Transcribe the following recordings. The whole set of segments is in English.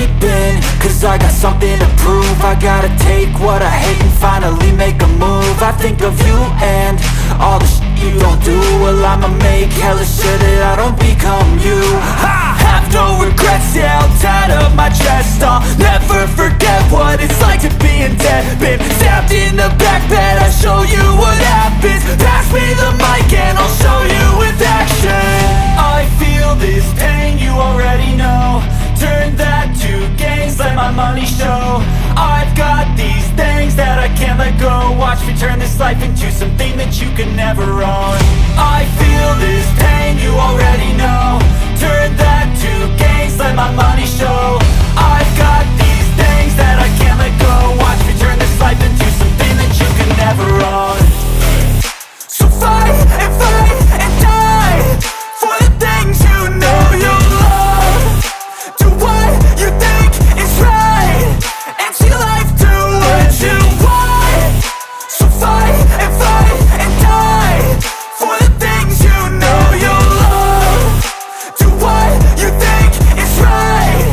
sleeping, cause I got something to prove. I gotta take what I hate and finally make a move. I think of you and all the shit you don't do. Well, I'ma make hella sure that I don't become you. I have no regrets, yeah, I'll tie up my chest. I'll never forget what it's like to be in debt. Been stabbed in the back bed, I'll show you what happens. Pass me the mic and I'll show you with action. I feel this pain, you already know. Turn that to gains, let my money show. I've got these things that I can't let go. Watch me turn this life into something that you can never own. I feel this pain, you already know. Turn that to gains, let my money show. I've got these things that I can't let go. Watch me turn this life into something that you can never own. So fight and die for the things you know you love. Do what you think is right and see life do what you want. So fight and die for the things you know you love. Do what you think is right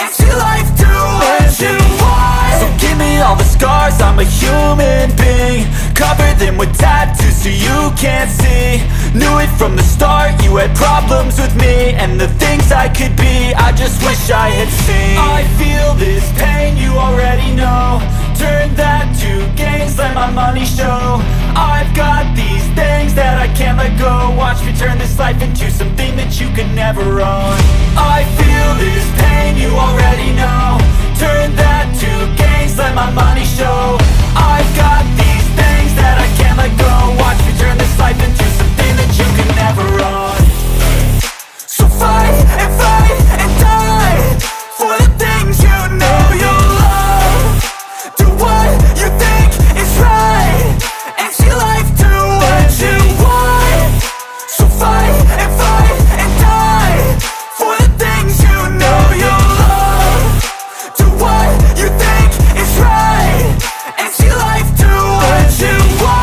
and see life do what you want. So give me all the scars, I'm a human being. Cover them with tattoos so you can't see. Knew it from the start, you had problems with me and the things I could be, I just wish I had seen. I feel this pain, you already know. Turn that to gains, let my money show. I've got these things that I can't let go. Watch me turn this life into something that you can never own. I feel this pain, you already know. Turn that to gains, let my money show. I've got these things that I can't let go. Watch me turn this life into something that you can never own. So fight and die for the things you know you love. Do what you think is right and see life do what you want. So fight and die for the things you know you love. Do what you think is right and see life do what you want.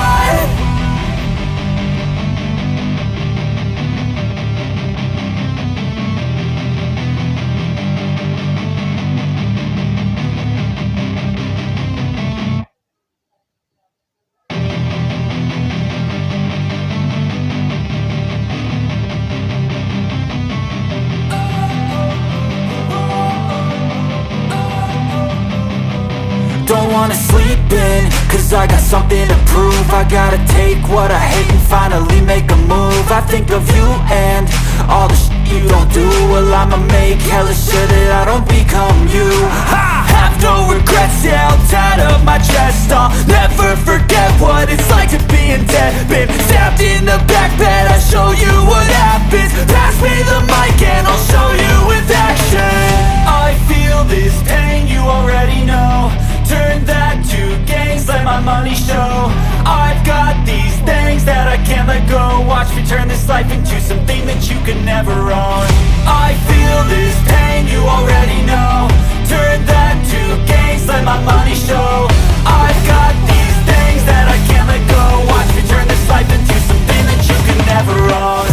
Don't wanna sleep in, cause I got something to prove. I gotta take what I hate and finally make a move. I think of you and all the shit you don't do. Well, I'ma make hella sure that I don't become you. I have no regrets, yeah, I'll tie up my chest. I'll never forget what it's like to be in debt. Been stabbed in the back bed, I'll show you what happens. Pass me the mic and I'll show you with action. I feel this pain, you already know. Turn that to gains, let my money show. I've got these things that I can't let go. Watch me turn this life into something that you can never own. I feel this pain, you already know. Turn that to gains, let my money show. I've got these things that I can't let go. Watch me turn this life into something that you can never own.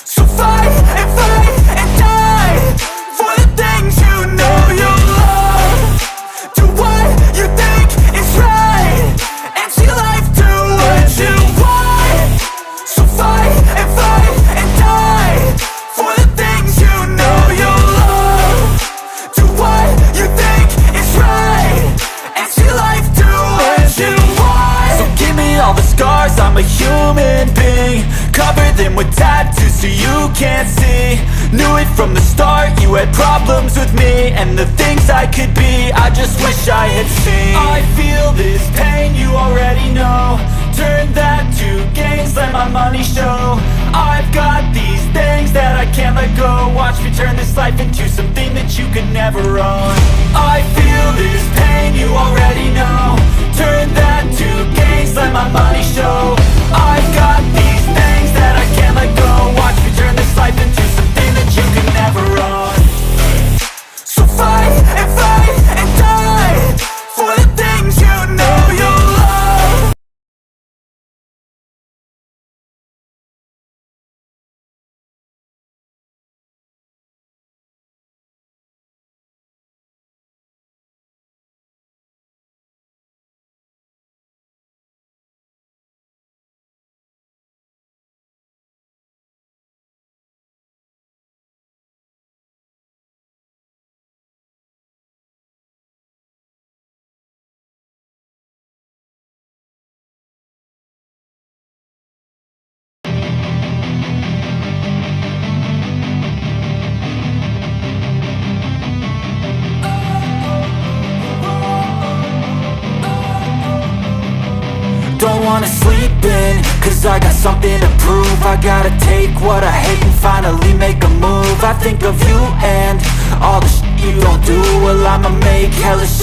So fight and die for the things you know you love. Do what you think is right and see life do what you want. So fight and die for the things you know you love. Do what you think is right and see life do what you want. So give me all the scars, I'm a human being. Cover them with tattoos so you can't see. Knew it from the start, you had problems with me and the things I could be, I just wish I had seen. I feel this pain, you already know. Turn that to gains, let my money show. I've got these things that I can't let go. Watch me turn this life into something that you can never own. I feel this pain, you already know. Turn that to gains, let my money show. I've got these things that I can't let go. Watch me turn this life into something that you can never own. So fight and die for the things you know you love. wanna sleep in, cause I got something to prove. I gotta take what I hate and finally make a move. I think of you and all the shit you don't do. Well, I'ma make hella shit